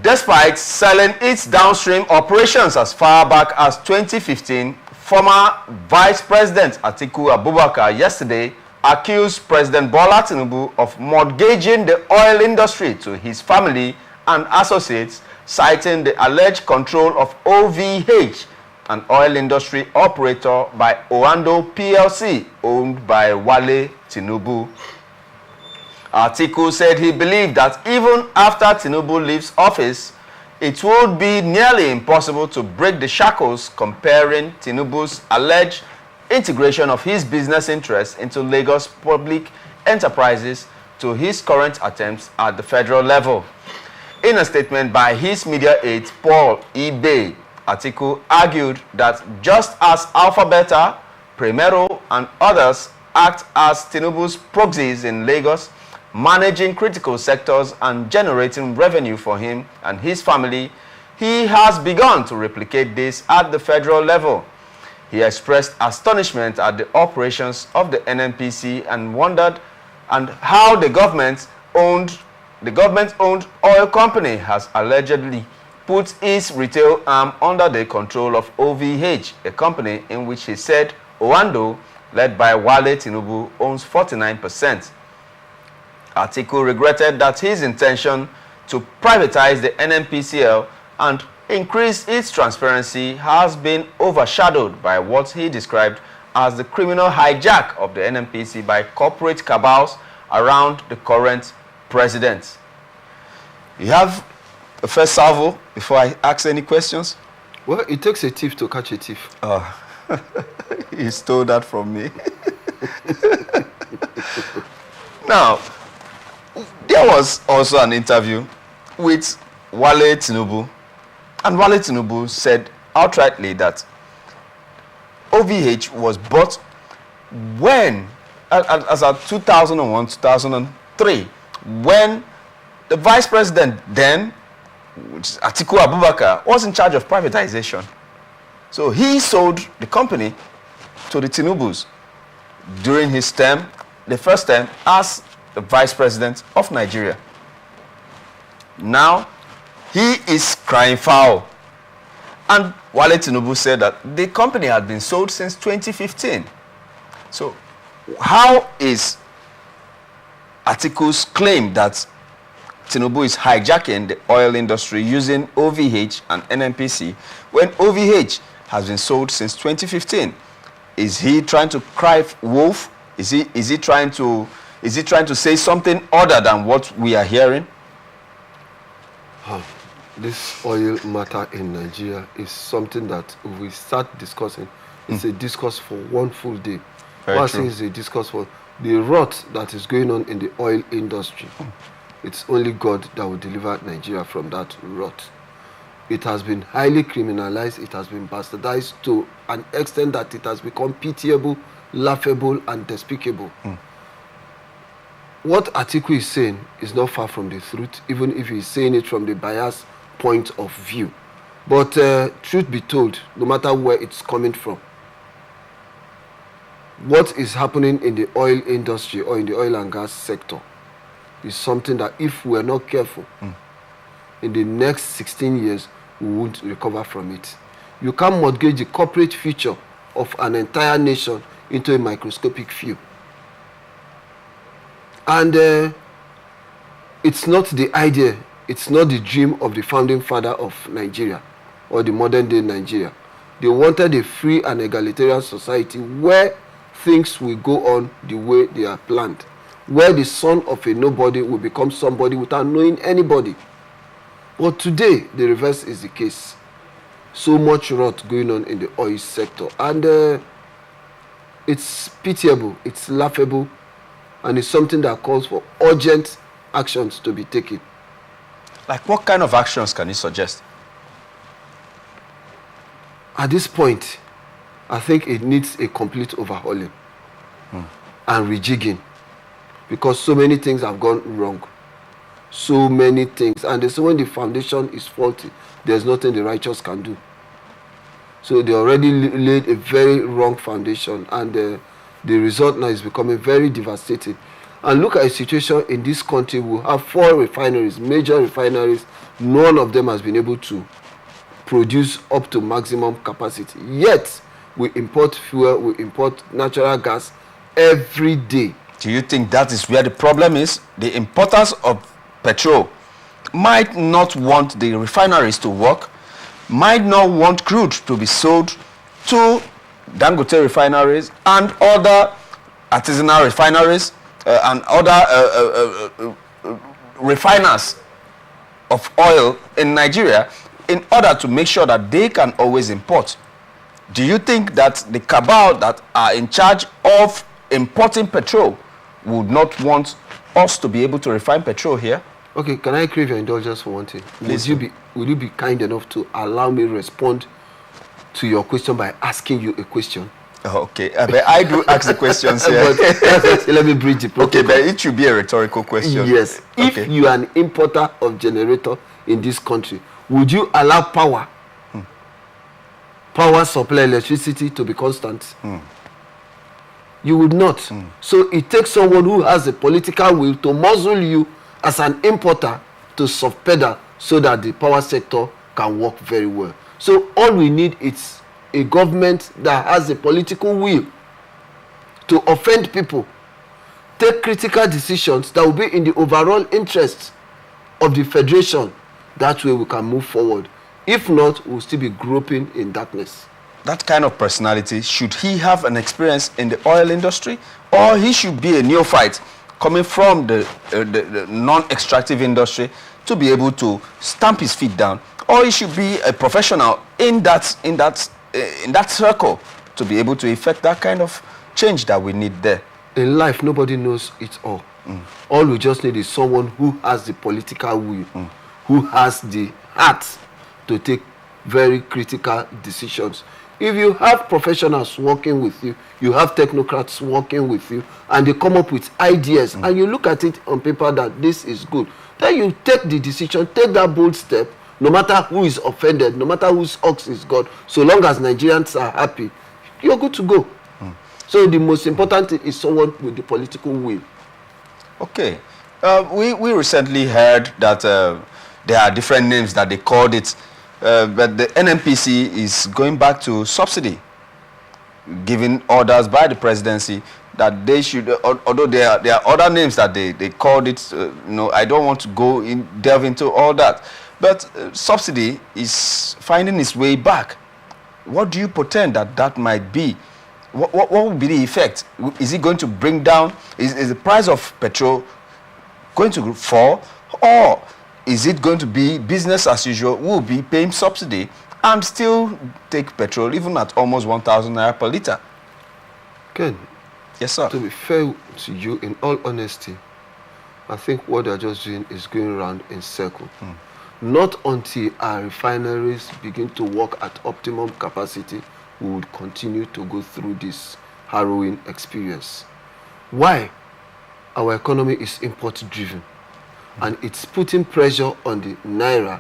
Despite selling its downstream operations as far back as 2015, former Vice President Atiku Abubakar yesterday accused President Bola Tinubu of mortgaging the oil industry to his family and associates, citing the alleged control of OVH, an oil industry operator by Oando PLC, owned by Wale Tinubu. Atiku said he believed that even after Tinubu leaves office, it would be nearly impossible to break the shackles, comparing Tinubu's alleged integration of his business interests into Lagos public enterprises to his current attempts at the federal level. In a statement by his media aide, Paul Ibe, Atiku argued that just as Alpha Beta, Primero, and others act as Tinubu's proxies in Lagos, managing critical sectors and generating revenue for him and his family, he has begun to replicate this at the federal level. He expressed astonishment at the operations of the NNPC and wondered how the government-owned oil company has allegedly put its retail arm under the control of OVH, a company in which he said Oando, led by Wale Tinubu, owns 49%. Atiku regretted that his intention to privatize the NNPCL and increase its transparency has been overshadowed by what he described as the criminal hijack of the NNPC by corporate cabals around the current president. You have a first salvo before I ask any questions? Well, it takes a thief to catch a thief. Oh, he stole that from me. Now, there was also an interview with Wale Tinubu, and Wale Tinubu said outrightly that OVH was bought when, as at 2001, 2003, when the vice president then, which is Atiku Abubakar, was in charge of privatization. So he sold the company to the Tinubus during his term, the first term, as the vice president of Nigeria. Now, he is crying foul. And Wale Tinubu said that the company had been sold since 2015. So, how is Atiku's claim that Tinubu is hijacking the oil industry using OVH and NNPC when OVH has been sold since 2015? Is he trying to cry wolf? Is he trying to say something other than what we are hearing? This oil matter in Nigeria is something that we start discussing. It's a discourse for one full day. One thing is a discourse for the rot that is going on in the oil industry. It's only God that will deliver Nigeria from that rot. It has been highly criminalized. It has been bastardized to an extent that it has become pitiable, laughable, and despicable. What Atiku is saying is not far from the truth, even if he's saying it from the biased point of view. But truth be told, no matter where it's coming from, what is happening in the oil industry or in the oil and gas sector is something that if we're not careful, in the next 16 years, we won't recover from it. You can't mortgage the corporate future of an entire nation into a microscopic few. And it's not the idea, it's not the dream of the founding father of Nigeria or the modern day Nigeria. They wanted a free and egalitarian society where things will go on the way they are planned, where the son of a nobody will become somebody without knowing anybody. But today, the reverse is the case. So much rot going on in the oil sector. And it's pitiable, it's laughable, and it's something that calls for urgent actions to be taken. Like what kind of actions can you suggest? At this point, I think it needs a complete overhauling and rejigging, because so many things have gone wrong. So many things. And they say when the foundation is faulty, there's nothing the righteous can do. So they already laid a very wrong foundation, and the result now is becoming very devastating. And look at a situation in this country. We have 4 refineries, major refineries none of them has been able to produce up to maximum capacity. Yet, we import fuel, we import natural gas every day. Do you think that is where the problem is? The importers of petrol might not want the refineries to work, might not want crude to be sold to Dangote refineries and other artisanal refineries and other refiners of oil in Nigeria in order to make sure that they can always import. Do you think that the cabal that are in charge of importing petrol would not want us to be able to refine petrol here? Okay, can I crave your indulgence for one thing? Please. Would you be kind enough to allow me respond to your question by asking you a question? Okay, but I do ask the questions here. But let me bridge the protocol. Okay, but it should be a rhetorical question. Yes. Okay. If you are an importer of generator in this country, would you allow power supply, electricity to be constant? You would not. So it takes someone who has a political will to muzzle you as an importer to soft pedal so that the power sector can work very well. So all we need is a government that has a political will to offend people, take critical decisions that will be in the overall interest of the federation. That way we can move forward. If not, we'll still be groping in darkness. That kind of personality, should he have an experience in the oil industry, or he should be a neophyte coming from the non-extractive industry to be able to stamp his feet down, or he should be a professional in that circle to be able to effect that kind of change that we need there? In life, nobody knows it all. All we just need is someone who has the political will, who has the heart to take very critical decisions. If you have professionals working with you, you have technocrats working with you, and they come up with ideas, and you look at it on paper that this is good, then you take the decision, take that bold step, no matter who is offended, no matter whose ox is God, so long as Nigerians are happy, you're good to go. So the most important thing is someone with the political will. Okay. We recently heard that there are different names that they called it, but the NNPC is going back to subsidy, giving orders by the presidency that they should, although there are other names that they called it, I don't want to delve into all that, but subsidy is finding its way back. What do you pretend that might be? What will be the effect? Is it going to bring down, is the price of petrol going to fall, or is it going to be business as usual? We'll be paying subsidy and still take petrol even at almost 1,000 naira per litre. Ken, yes, sir. To be fair to you, in all honesty, I think what they're just doing is going around in circle. Not until our refineries begin to work at optimum capacity, we would continue to go through this harrowing experience. Why? Our economy is import-driven, and it's putting pressure on the naira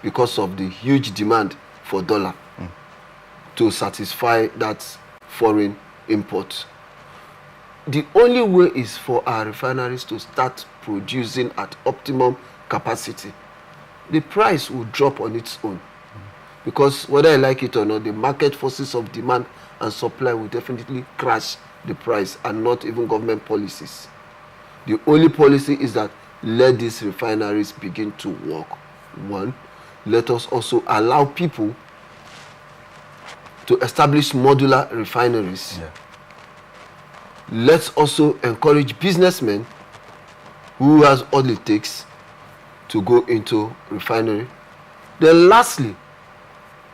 because of the huge demand for dollar to satisfy that foreign import. The only way is for our refineries to start producing at optimum capacity. The price will drop on its own. Because whether I like it or not, the market forces of demand and supply will definitely crash the price, and not even government policies. The only policy is that let these refineries begin to work. One, let us also allow people to establish modular refineries. Yeah. Let's also encourage businessmen who has all it takes to go into refinery. Then lastly,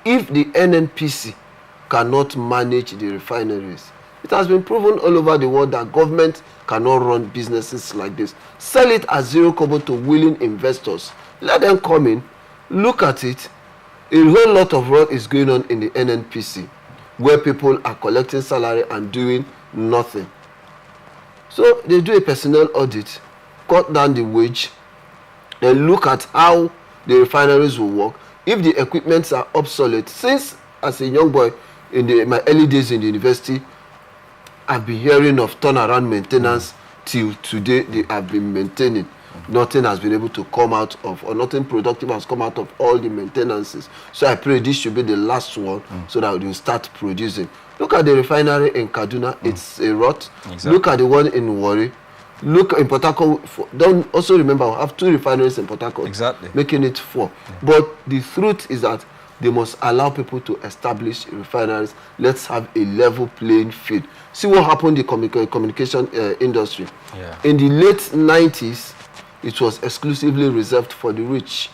if the NNPC cannot manage the refineries, it has been proven all over the world that government cannot run businesses like this. Sell it at zero kobo to willing investors. Let them come in, look at it. A whole lot of work is going on in the NNPC, where people are collecting salary and doing nothing. So they do a personnel audit, cut down the wage, then look at how the refineries will work. If the equipments are obsolete, since as a young boy in my early days in the university, I've been hearing of turnaround maintenance till today they have been maintaining. nothing has been able to come out of, or nothing productive has come out of all the maintenances. So I pray this should be the last one, so that we'll start producing. Look at the refinery in Kaduna, it's a rot. Exactly. Look at the one in Warri. Look in Port Harcourt. Don't also remember, we have 2 refineries in Port Harcourt, Exactly. making it 4. But the truth is that they must allow people to establish refineries. Let's have a level playing field. See what happened in the communication industry. Yeah. In the late 90s, it was exclusively reserved for the rich.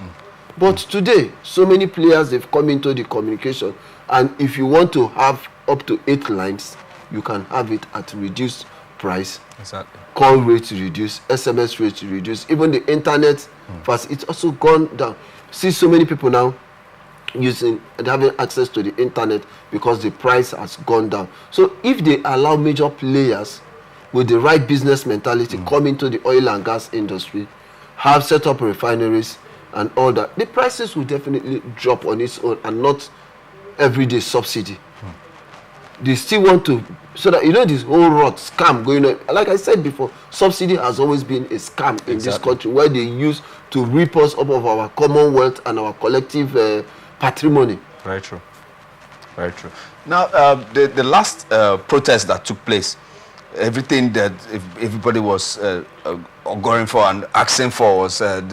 But today, so many players have come into the communication, and if you want to have up to 8 lines, you can have it at reduced price. Exactly. Call rates reduce, SMS rates reduce, even the internet fast, it's also gone down. See so many people now using and having access to the internet because the price has gone down. So if they allow major players with the right business mentality come into the oil and gas industry, have set up refineries and all that, the prices will definitely drop on its own, and not everyday subsidy. They still want to, so that, you know, this whole rot scam going on. Like I said before, subsidy has always been a scam in this country, where they use to rip us up of our commonwealth and our collective patrimony. Very true. Very true. Now, the last protest that took place, everything that everybody was going for and asking for was the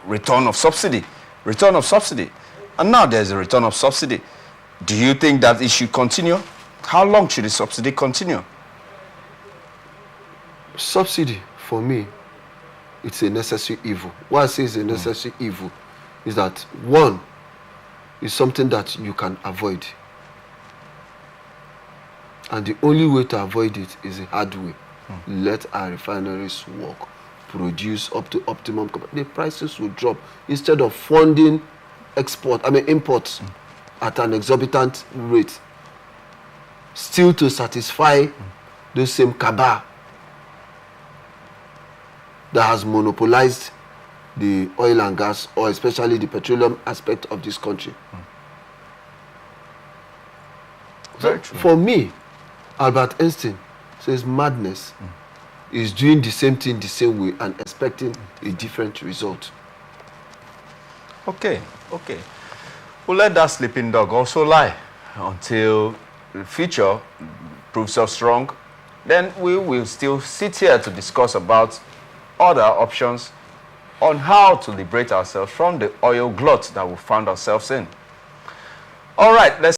return of subsidy. Return of subsidy. And now there's a return of subsidy. Do you think that it should continue? How long should the subsidy continue? Subsidy, for me, it's a necessary evil. Why I say it's a necessary evil is that, one, is something that you can avoid. And the only way to avoid it is a hard way. Let our refineries work, produce up to optimum. The prices will drop. Instead of funding imports at an exorbitant rate, still to satisfy those same cabal that has monopolized the oil and gas, or especially the petroleum aspect of this country. So for me, Albert Einstein says madness is doing the same thing the same way and expecting a different result. Okay, okay. We'll let that sleeping dog also lie until the future proves us wrong. Then we will still sit here to discuss about other options on how to liberate ourselves from the oil glut that we found ourselves in. All right, let's